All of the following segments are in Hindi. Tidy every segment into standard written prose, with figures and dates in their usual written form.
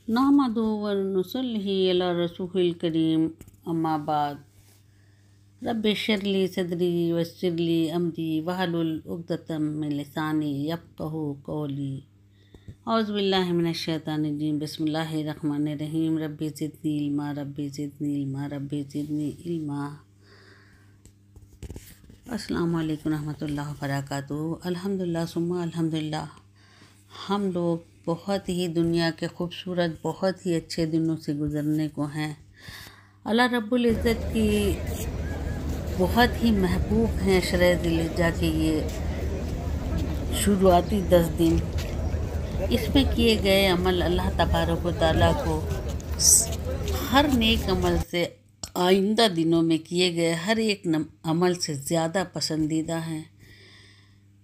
नहमदु व नुसल्ली अला रसूलिल करीम अम्मा बाद रब्बि इश्रह सदरी वयस्सिर ली अमरी वहलुल उक़दतम मिन लिसानी यफ़क़हू क़ौली। औज़ु बिल्लाहि मिनश शैतानिर रजीम। बिस्मिल्लाहिर रहमानिर रहीम। Rabbi ज़िदनी इल्मा rabbi ज़िदनी इल्मा rabbi ज़िदनी इल्मा। अस्सलामु अलैकुम रहमतुल्लाहि व बरकातुहू। अल्हम्दुलिल्लाह सुम्मा अल्हम्दुलिल्लाह। हम लोग बहुत ही दुनिया के खूबसूरत बहुत ही अच्छे दिनों से गुज़रने को हैं। अल्लाह रब्बुल इज़्ज़त की बहुत ही महबूब हैं शरह ज़िलहिज्जा के ये शुरुआती 10 दिन। इसमें किए गए अमल अल्लाह तबारक व तआला को हर नेक अमल से आइंदा दिनों में किए गए हर एक अमल से ज़्यादा पसंदीदा हैं।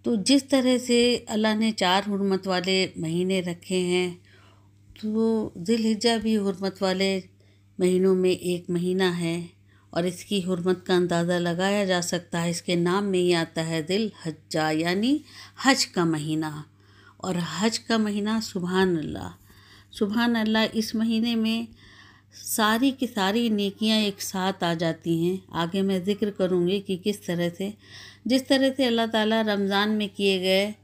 तो जिस तरह से अल्लाह ने 4 हुर्मत वाले महीने रखे हैं, तो ज़िलहिज्जा भी हुर्मत वाले महीनों में एक महीना है और इसकी हुर्मत का अंदाज़ा लगाया जा सकता है। इसके नाम में ही आता है ज़िलहज्जा, यानी हज का महीना। और हज का महीना सुभान अल्लाह, सुभान अल्लाह। इस महीने में सारी की सारी नेकियां एक साथ आ जाती हैं। आगे मैं ज़िक्र करूँगी कि किस तरह से, जिस तरह से अल्लाह ताला रमज़ान में किए गए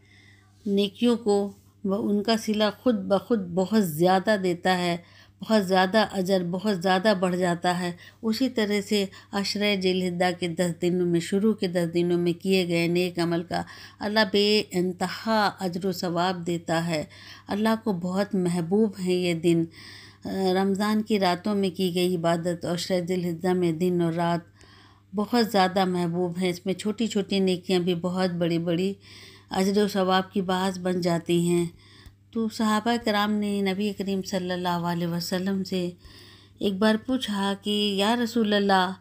नेकियों को उनका सिला खुद ब खुद बहुत ज़्यादा देता है, बहुत ज़्यादा अजर बहुत ज़्यादा बढ़ जाता है। उसी तरह से अशरे ज़िलहिज्जा के 10 दिनों में, शुरू के 10 दिनों में किए गए नेक अमल का अल्लाह बेइंतहा अजर व सवाब देता है। अल्लाह को बहुत महबूब है ये दिन। रमज़ान की रातों में की गई इबादत और अशरे ज़िलहिज्जा में दिन और रात बहुत ज़्यादा महबूब हैं। इसमें छोटी छोटी नेकियां भी बहुत बड़ी बड़ी अजर व सवाब की बाज़ बन जाती हैं। तो सहाबा कराम ने नबी करीम सल्लल्लाहु अलैहि वसल्लम से एक बार पूछा कि या रसूल अल्लाह,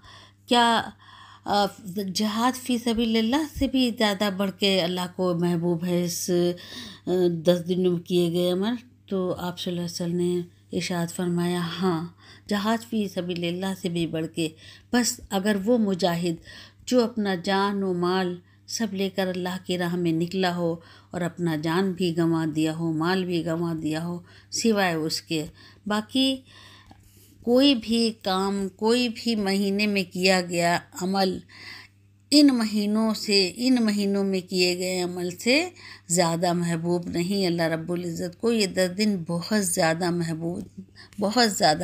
क्या जहाद फ़ी सबीलिल्लाह से भी ज़्यादा बढ़ के अल्लाह को महबूब है इस 10 दिनों में किए गए अमल? तो आप सल्लल्लाहु अलैहि वसल्लम ने इरशाद फरमाया, हाँ, जहाद फ़ी सबीलिल्लाह से भी बढ़ के। बस अगर वो मुजाहिद जो अपना जान व माल सब लेकर अल्लाह की राह में निकला हो और अपना जान भी गंवा दिया हो, माल भी गंवा दिया हो, सिवाय उसके बाकी कोई भी काम, कोई भी महीने में किया गया अमल इन महीनों में किए गए अमल से ज़्यादा महबूब नहीं। अल्लाह रब्बुल इज़्ज़त को ये 10 दिन बहुत ज़्यादा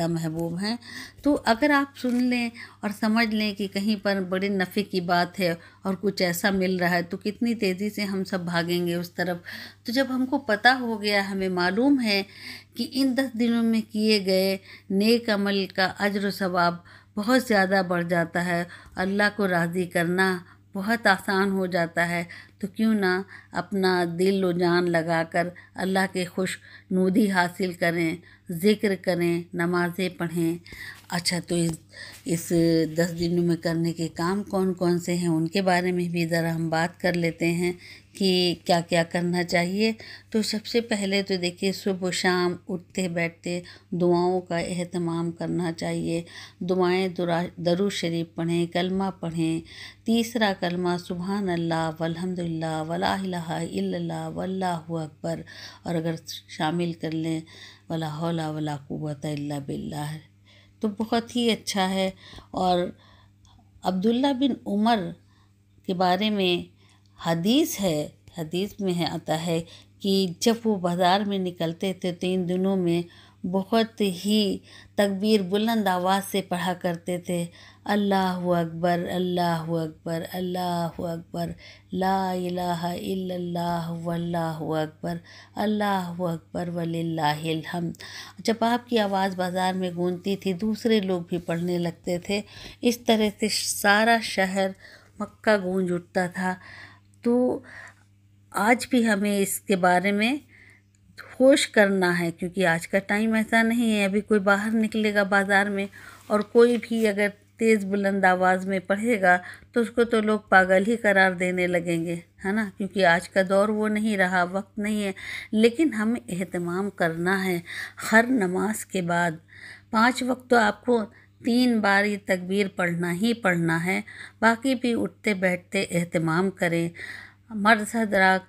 महबूब हैं। तो अगर आप सुन लें और समझ लें कि कहीं पर बड़े नफ़े की बात है और कुछ ऐसा मिल रहा है, तो कितनी तेज़ी से हम सब भागेंगे उस तरफ। तो जब हमको पता हो गया, हमें मालूम है कि इन 10 दिनों में किए गए नेक अमल का अजर व सवाब बहुत ज़्यादा बढ़ जाता है, अल्लाह को राज़ी करना बहुत आसान हो जाता है, तो क्यों ना अपना दिल व जान लगाकर अल्लाह के खुशनुदी हासिल करें, ज़िक्र करें, नमाज़ें पढ़ें। अच्छा, तो इस 10 दिनों में करने के काम कौन कौन से हैं, उनके बारे में भी ज़रा हम बात कर लेते हैं कि क्या क्या करना चाहिए। तो सबसे पहले तो देखिए, सुबह शाम उठते बैठते दुआओं का एहतमाम करना चाहिए। दुआएं दरूद शरीफ पढ़ें, कलमा पढ़ें। तीसरा कलमा सुभान अल्लाह वल्हम्दुलिल्लाह वला इलाहा इल्लल्लाह वल्लाहु अकबर, और अगर शामिल कर लें वला हौला वला कुव्वता इल्ला बिल्लाह, तो बहुत ही अच्छा है। और अब्दुल्ला बिन उमर के बारे में हदीस में आता है कि जब वो बाज़ार में निकलते थे तो इन दिनों में बहुत ही तकबीर बुलंद आवाज़ से पढ़ा करते थे, अल्लाहु अकबर अल्लाहु अकबर अल्लाहु अकबर, ला इलाहा इल्लल्लाह वल्लाहु अकबर, अल्लाहु अकबर वलिल्लाहिल हम्द। जब आपकी आवाज़ बाज़ार में गूंजती थी, दूसरे लोग भी पढ़ने लगते थे। इस तरह से सारा शहर मक्का गूंज उठता था। तो आज भी हमें इसके बारे में होश करना है, क्योंकि आज का टाइम ऐसा नहीं है। अभी कोई बाहर निकलेगा बाज़ार में और कोई भी अगर तेज़ बुलंद आवाज़ में पढ़ेगा तो उसको तो लोग पागल ही करार देने लगेंगे, है ना, क्योंकि आज का दौर वो नहीं रहा, वक्त नहीं है। लेकिन हमें एहतमाम करना है। हर नमाज के बाद 5 वक्त तो आपको 3 बार ये तकबीर पढ़ना ही पढ़ना है। बाकी भी उठते बैठते एहतमाम करें। मर्द हज़रात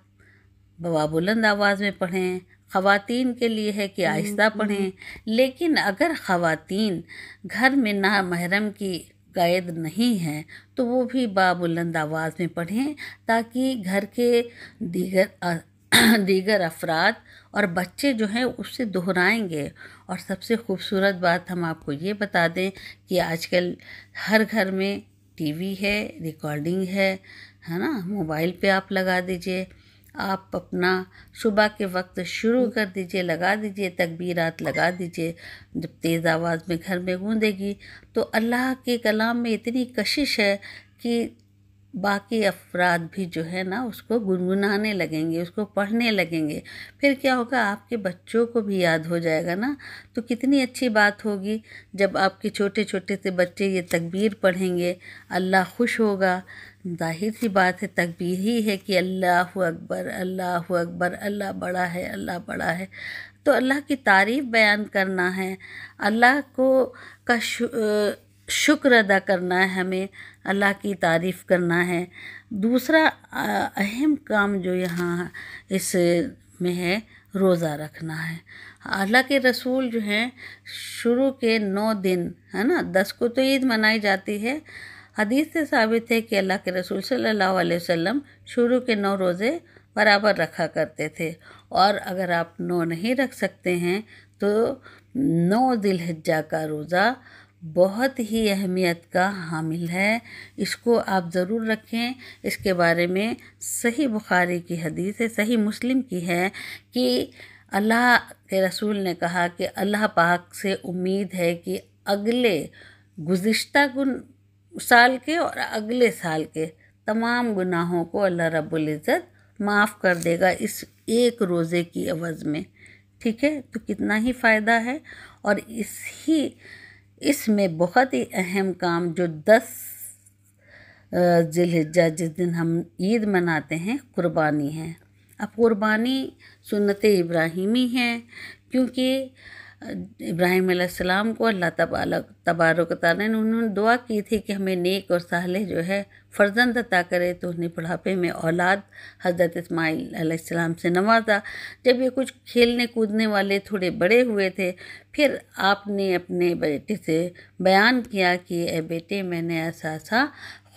बुलंद आवाज़ में पढ़ें, ख़वातीन के लिए है कि आहिस्ता पढ़ें, लेकिन अगर ख़वातीन घर में ना महरम की कैद नहीं है तो वो भी बाबुलंद आवाज़ में पढ़ें, ताकि घर के दीगर अफराद और बच्चे जो हैं उससे दोहराएंगे। और सबसे खूबसूरत बात हम आपको ये बता दें कि आजकल हर घर में टीवी है, रिकॉर्डिंग है ना। मोबाइल पे आप लगा दीजिए, आप अपना सुबह के वक्त शुरू कर दीजिए, लगा दीजिए, तकबीरात लगा दीजिए। जब तेज़ आवाज़ में घर में गूंजेगी तो अल्लाह के कलाम में इतनी कशिश है कि बाकी अफराद भी जो है ना उसको गुनगुनाने लगेंगे, उसको पढ़ने लगेंगे। फिर क्या होगा, आपके बच्चों को भी याद हो जाएगा ना। तो कितनी अच्छी बात होगी जब आपके छोटे छोटे से बच्चे ये तकबीर पढ़ेंगे, अल्लाह खुश होगा। जाहिर सी बात है, तकबीर ही है कि अल्लाहु अकबर, अल्लाहु अकबर, अल्लाह बड़ा है, अल्लाह बड़ा है। तो अल्लाह की तारीफ़ बयान करना है, अल्लाह को का शुक्र अदा करना है, हमें अल्लाह की तारीफ़ करना है। दूसरा अहम काम जो यहाँ इस में है, रोज़ा रखना है। अल्लाह के रसूल जो हैं शुरू के 9 दिन है ना, 10 को तो ईद मनाई जाती है। हदीस से साबित है कि अल्लाह के रसूल सल्लल्लाहु अलैहि वसल्लम शुरू के 9 रोज़े बराबर रखा करते थे। और अगर आप 9 नहीं रख सकते हैं तो 9 जिलहिज्जा का रोज़ा बहुत ही अहमियत का हामिल है, इसको आप ज़रूर रखें। इसके बारे में सही बुखारी की हदीस है, सही मुस्लिम की है कि अल्लाह के रसूल ने कहा कि अल्लाह पाक से उम्मीद है कि अगले गुज़िश्ता साल के और अगले साल के तमाम गुनाहों को अल्लाह रब्बुल इज़्ज़त माफ़ कर देगा इस एक रोज़े की एवज़ में। ठीक है, तो कितना ही फ़ायदा है। और इसमें बहुत ही अहम काम जो 10 जिलहिज्जा जिस दिन हम ईद मनाते हैं, कुर्बानी है। अब कुर्बानी सुन्नत इब्राहीमी है, क्योंकि इब्राहीम अलैहिस्सलाम को अल्लाह तबारक व तआला ने उन्होंने दुआ की थी कि हमें नेक और सालेह जो है फ़र्जंद अता करे, तो उन्हें बुढ़ापे में औलाद हज़रत इस्माइल अलैहिस्सलाम से नवाजा। जब ये कुछ खेलने कूदने वाले थोड़े बड़े हुए थे, फिर आपने अपने बेटे से बयान किया कि ए बेटे, मैंने ऐसा ऐसा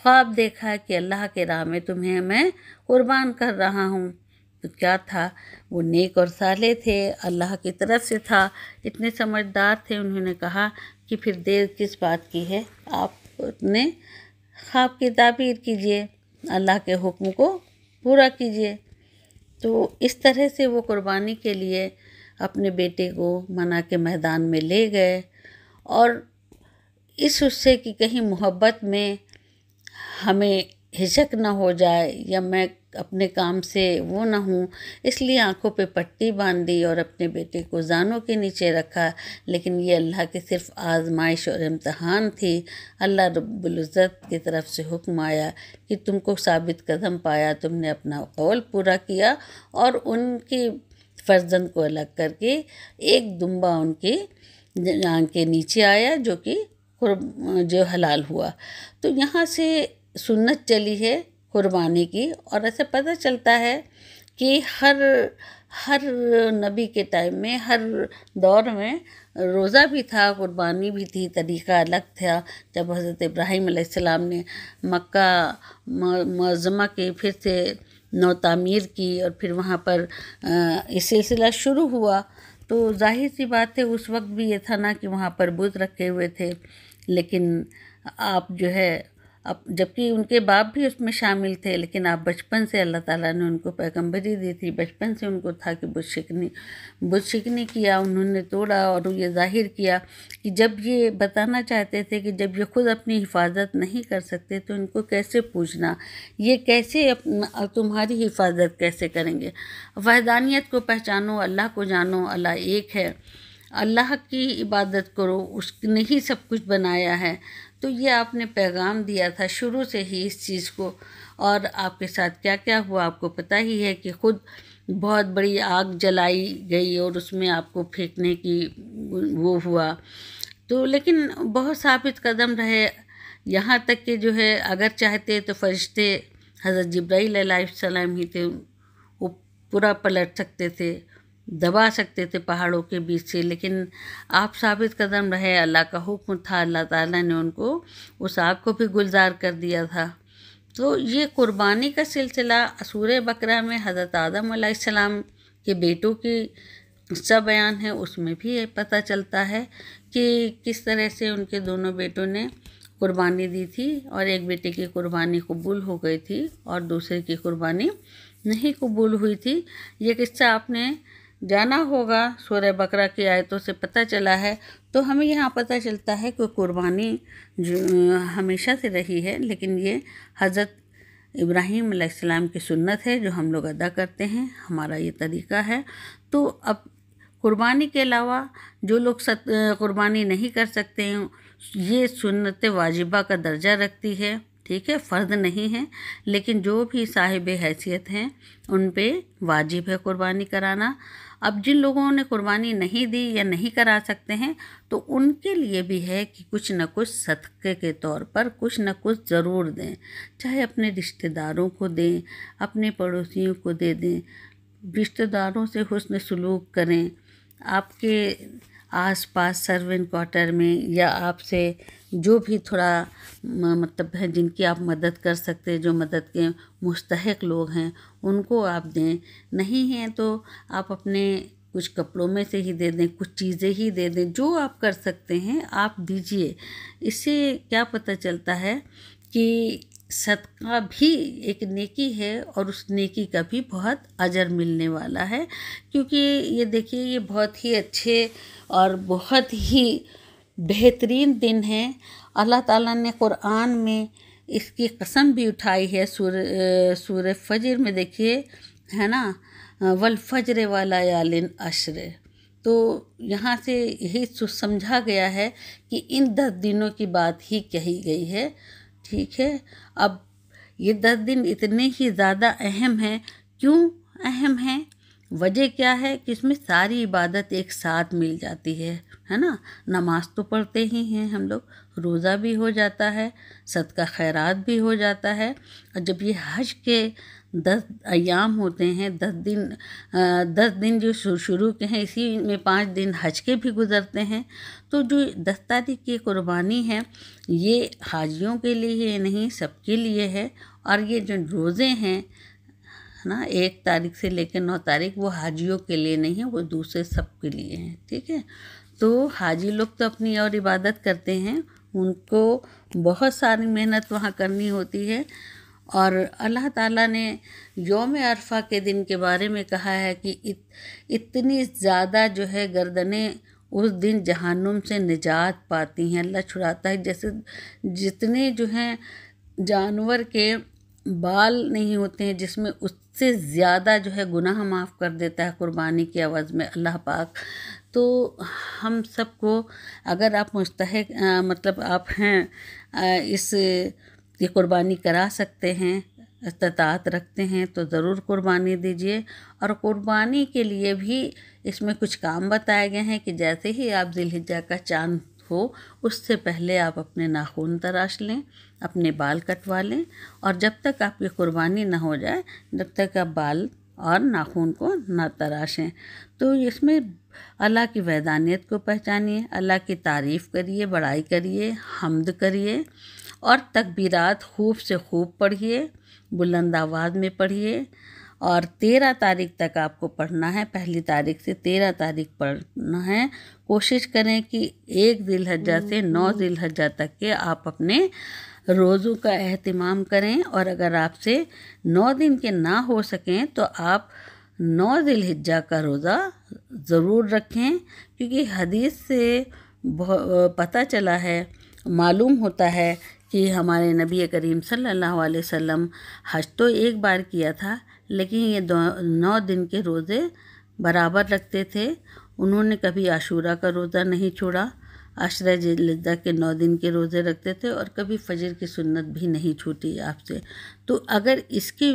ख्वाब देखा कि अल्लाह के राह में तुम्हें मैं कुर्बान कर रहा हूँ। तो क्या था, वो नेक और साले थे, अल्लाह की तरफ से था, इतने समझदार थे। उन्होंने कहा कि फिर देर किस बात की है, आप अपने ख्वाब की ताबीर कीजिए, अल्लाह के हुक्म को पूरा कीजिए। तो इस तरह से वो कुर्बानी के लिए अपने बेटे को मना के मैदान में ले गए, और इस उससे कि कहीं मोहब्बत में हमें हिचक ना हो जाए या मैं अपने काम से वो ना हूँ, इसलिए आंखों पे पट्टी बांध दी और अपने बेटे को जानों के नीचे रखा। लेकिन ये अल्लाह की सिर्फ आजमाइश और इम्तहान थी। अल्लाह रब्बुल इज़्ज़त की तरफ से हुक्म आया कि तुमको साबित कदम पाया, तुमने अपना कौल पूरा किया, और उनकी फर्जंद को अलग करके एक दुम्बा उनकी आंख के नीचे आया, जो हलाल हुआ। तो यहाँ से सुन्नत चली है कुर्बानी की, और ऐसे पता चलता है कि हर नबी के टाइम में, हर दौर में रोज़ा भी था, कुर्बानी भी थी, तरीक़ा अलग था। जब हज़रत इब्राहीम अलैहिस्सलाम ने मक्का मुअज़्ज़मा की फिर से नौ तामीर की और फिर वहाँ पर ये सिलसिला शुरू हुआ, तो जाहिर सी बात है उस वक्त भी ये था ना कि वहाँ पर बुत रखे हुए थे। लेकिन आप जो है, अब जबकि उनके बाप भी उसमें शामिल थे, लेकिन आप बचपन से अल्लाह ताला ने उनको पैगम्बरी दी थी, बचपन से उनको था कि बुत शिकनी किया, उन्होंने तोड़ा। और ये जाहिर किया कि जब ये बताना चाहते थे कि जब ये खुद अपनी हिफाजत नहीं कर सकते तो इनको कैसे पूछना, ये कैसे तुम्हारी हिफाजत कैसे करेंगे। वहदानियत को पहचानो, अल्लाह को जानो, अल्लाह एक है, अल्लाह की इबादत करो, उसने ही सब कुछ बनाया है। तो ये आपने पैगाम दिया था शुरू से ही इस चीज़ को। और आपके साथ क्या क्या हुआ आपको पता ही है कि खुद बहुत बड़ी आग जलाई गई और उसमें आपको फेंकने की वो हुआ। तो लेकिन बहुत साबित कदम रहे, यहाँ तक कि जो है अगर चाहते तो फरिश्ते हज़रत जिब्राईल अलैहिस्सलाम ही थे, वो पूरा पलट सकते थे, दबा सकते थे पहाड़ों के बीच से, लेकिन आप साबित कदम रहे। अल्लाह का हुक्म था, अल्लाह ताला ने उनको उस आग को भी गुलजार कर दिया था। तो ये कुर्बानी का सिलसिला सूरह बकरा में हज़रत आदम अलैहिस्सलाम के बेटों की क़िस्सा बयान है, उसमें भी ये पता चलता है कि किस तरह से उनके दोनों बेटों ने कुर्बानी दी थी और एक बेटे की कुर्बानी कबूल हो गई थी और दूसरे की कुर्बानी नहीं कबूल हुई थी। ये किस्सा आपने जाना होगा, सूरह बकरा की आयतों से पता चला है। तो हमें यहाँ पता चलता है कि कुर्बानी जो हमेशा से रही है, लेकिन ये हज़रत इब्राहीम अलैहिस्सलाम की सुन्नत है जो हम लोग अदा करते हैं, हमारा ये तरीक़ा है। तो अब कुर्बानी के अलावा जो लोग कुर्बानी नहीं कर सकते हैं, ये सुन्नत वाजिबा का दर्जा रखती है, ठीक है, फ़र्द नहीं है, लेकिन जो भी साहिब हैसियत हैं उन पे वाजिब है कुर्बानी कराना। अब जिन लोगों ने कुर्बानी नहीं दी या नहीं करा सकते हैं, तो उनके लिए भी है कि कुछ न कुछ सदक़े के तौर पर कुछ न कुछ ज़रूर दें, चाहे अपने रिश्तेदारों को दें, अपने पड़ोसियों को दे दें। रिश्तेदारों से हुस्न सलूक करें, आपके आसपास सर्वेंट क्वार्टर में या आपसे जो भी थोड़ा मतलब है जिनकी आप मदद कर सकते हैं, जो मदद के मुस्तहिक लोग हैं, उनको आप दें। नहीं हैं तो आप अपने कुछ कपड़ों में से ही दे दें, कुछ चीज़ें ही दे दें, जो आप कर सकते हैं आप दीजिए। इससे क्या पता चलता है कि सदका भी एक नेकी है और उस नेकी का भी बहुत अजर मिलने वाला है। क्योंकि ये देखिए, ये बहुत ही अच्छे और बहुत ही बेहतरीन दिन है। अल्लाह ताला ने कुरान में इसकी कसम भी उठाई है। सूरह फजर में देखिए, है ना, वल फजर व लयालिन अश्र। तो यहाँ से यही समझा गया है कि इन 10 दिनों की बात ही कही गई है, ठीक है। अब ये 10 दिन इतने ही ज़्यादा अहम हैं। क्यों अहम हैं? वजह क्या है कि इसमें सारी इबादत एक साथ मिल जाती है ना। नमाज तो पढ़ते ही हैं हम लोग, रोज़ा भी हो जाता है, सदका खैरात भी हो जाता है। और जब ये हज के 10 अयाम होते हैं, 10 दिन जो शुरू के हैं, इसी में 5 दिन हज के भी गुज़रते हैं। तो जो 10 तारीख की कुर्बानी है, ये हाजियों के लिए नहीं, सबके लिए है। और ये जो रोज़े हैं ना, 1 तारीख से लेकर 9 तारीख, वो हाजियों के लिए नहीं है, वो दूसरे सबके लिए हैं, ठीक है। तो हाजी लोग तो अपनी और इबादत करते हैं, उनको बहुत सारी मेहनत वहाँ करनी होती है। और अल्लाह ताला ने यौम अरफा के दिन के बारे में कहा है कि इतनी ज़्यादा जो है गर्दनें उस दिन जहन्नुम से निजात पाती हैं, अल्लाह छुड़ाता है। जैसे जितने जो हैं जानवर के बाल नहीं होते हैं, जिसमें उससे ज़्यादा जो है गुनाह माफ़ कर देता है कुर्बानी की आवाज़ में अल्लाह पाक। तो हम सबको, अगर आप मुस्तहिक मतलब आप हैं इस ये कुर्बानी करा सकते हैं, इस्तात रखते हैं, तो ज़रूर कुर्बानी दीजिए। और कुर्बानी के लिए भी इसमें कुछ काम बताए गए हैं कि जैसे ही आप ज़िलहिज्जा का चाँद हो, उससे पहले आप अपने नाखून तराश लें, अपने बाल कटवा लें। और जब तक आपकी कुर्बानी ना हो जाए, जब तक आप बाल और नाखून को ना तराशें। तो इसमें अल्लाह की वहदानियत को पहचानिए, अल्लाह की तारीफ़ करिए, बड़ाई करिए, हम्द करिए और तकबीरात खूब से खूब पढ़िए, बुलंद आवाज़ में पढ़िए। और 13 तारीख तक आपको पढ़ना है, पहली तारीख से 13 तारीख पढ़ना है। कोशिश करें कि 1 ज़िलहज्जा से 9 ज़िलहज्जा तक के आप अपने रोज़ों का एहतिमाम करें। और अगर आपसे 9 दिन के ना हो सकें तो आप 9 ज़िलहिज्जा का रोज़ा ज़रूर रखें, क्योंकि हदीस से पता चला है, मालूम होता है कि हमारे नबी करीम सल्लल्लाहु अलैहि वसल्लम हज तो एक बार किया था, लेकिन ये 9 दिन के रोज़े बराबर रखते थे। उन्होंने कभी आशूरा का रोज़ा नहीं छोड़ा, आशरा ज़िलहिज्जा के 9 दिन के रोज़े रखते थे, और कभी फ़जर की सुन्नत भी नहीं छूटी आपसे। तो अगर इसके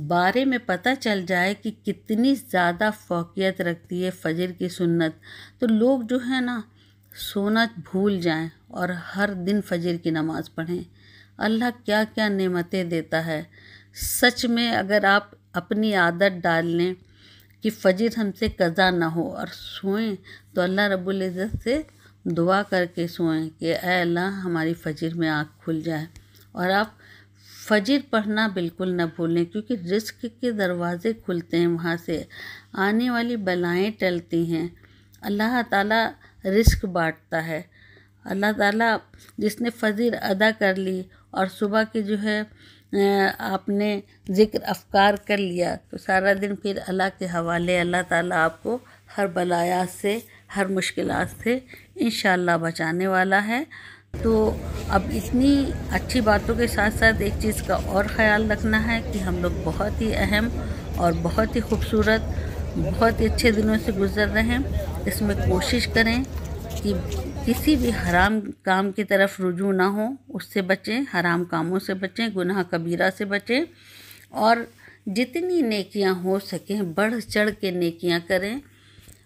बारे में पता चल जाए कि कितनी ज़्यादा फ़ौक़ियत रखती है फ़जर की सुन्नत, तो लोग जो है ना सोना भूल जाएं और हर दिन फ़जर की नमाज़ पढ़ें। अल्लाह क्या क्या नेमतें देता है। सच में अगर आप अपनी आदत डाल लें कि फ़जर हमसे कज़ा ना हो, और सोएं तो अल्लाह रब्बुल इज़्ज़त से दुआ करके सोएं कि ऐ अल्लाह हमारी फ़जर में आँख खुल जाए। और आप फ़जर पढ़ना बिल्कुल न भूलें, क्योंकि रिज़्क़ के दरवाज़े खुलते हैं, वहाँ से आने वाली बलाएँ टलती हैं। अल्लाह ताला रिज़्क़ बाँटता है। अल्लाह ताला जिसने फ़जर अदा कर ली और सुबह की जो है आपने ज़िक्र अफ़कार कर लिया, तो सारा दिन फिर अल्लाह के हवाले। अल्लाह ताला आपको हर बलायात से, हर मुश्किलात से इंशाअल्लाह बचाने वाला है। तो अब इतनी अच्छी बातों के साथ साथ एक चीज़ का और ख़याल रखना है कि हम लोग बहुत ही अहम और बहुत ही खूबसूरत, बहुत ही अच्छे दिनों से गुज़र रहे हैं। इसमें कोशिश करें कि किसी भी हराम काम की तरफ रुजू ना हो, उससे बचें, हराम कामों से बचें, गुनाह कबीरा से बचें, और जितनी नेकियां हो सकें बढ़ चढ़ के नेकियां करें।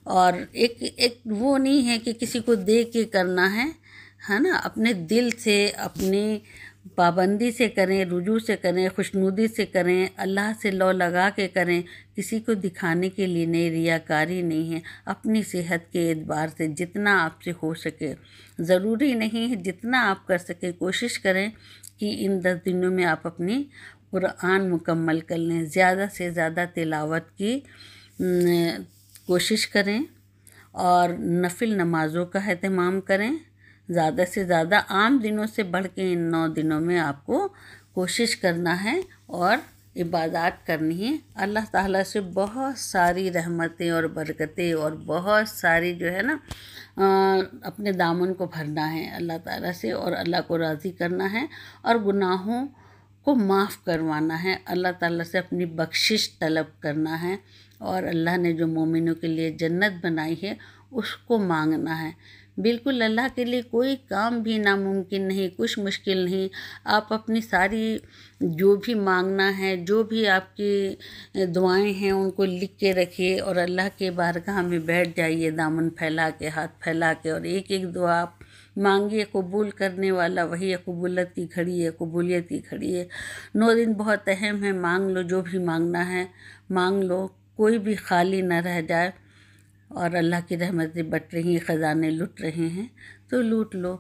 और एक वो नहीं है कि किसी को दे के करना है ना, अपने दिल से, अपनी पाबंदी से करें, रुजू से करें, खुशनुदी से करें, अल्लाह से लौ लगा के करें, किसी को दिखाने के लिए नहीं, रियाकारी नहीं है। अपनी सेहत के एतबार से जितना आपसे हो सके, ज़रूरी नहीं है, जितना आप कर सकें कोशिश करें कि इन 10 दिनों में आप अपनी कुरान मुकम्मल कर लें। ज़्यादा से ज़्यादा तिलावत की कोशिश करें और नफिल नमाज़ों का एहतमाम करें। ज़्यादा से ज़्यादा आम दिनों से बढ़ के इन 9 दिनों में आपको कोशिश करना है और इबादत करनी है। अल्लाह ताला से बहुत सारी रहमतें और बरकतें और बहुत सारी जो है ना अपने दामन को भरना है अल्लाह ताला से, और अल्लाह को राज़ी करना है और गुनाहों को माफ़ करवाना है। अल्लाह ताला से अपनी बख्शिश तलब करना है, और अल्लाह ने जो मोमिनों के लिए जन्नत बनाई है उसको मांगना है। बिल्कुल अल्लाह के लिए कोई काम भी नामुमकिन नहीं, कुछ मुश्किल नहीं। आप अपनी सारी जो भी मांगना है, जो भी आपकी दुआएं हैं, उनको लिख के रखिए और अल्लाह के बारगाह में बैठ जाइए दामन फैला के, हाथ फैला के, और एक एक दुआ आप मांगिए। कबूल करने वाला वही है, कबूलत की घड़ी है, कबूलियत की घड़ी है। 9 दिन बहुत अहम है, मांग लो, जो भी मांगना है मांग लो, कोई भी खाली न रह जाए। और अल्लाह की रहमतें बट रही हैं, ख़जाने लुट रहे हैं, तो लूट लो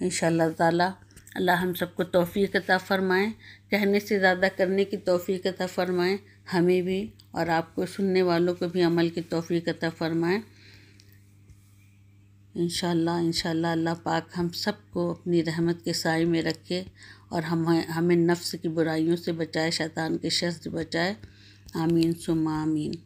इंशाअल्लाह ताला। अल्लाह हम सबको तौफीक अता फ़रमाएँ, कहने से ज़्यादा करने की तौफीक अता फ़रमाएँ हमें भी, और आपको सुनने वालों को भी अमल की तौफीक अता फ़रमाएँ इंशाअल्लाह। इंशाअल्लाह अल्लाह पाक हम सबको अपनी रहमत के साए में रखे और हमें नफ्स की बुराइयों से बचाए, शैतान के शर से बचाए। आमीन सुम्मा आमीन।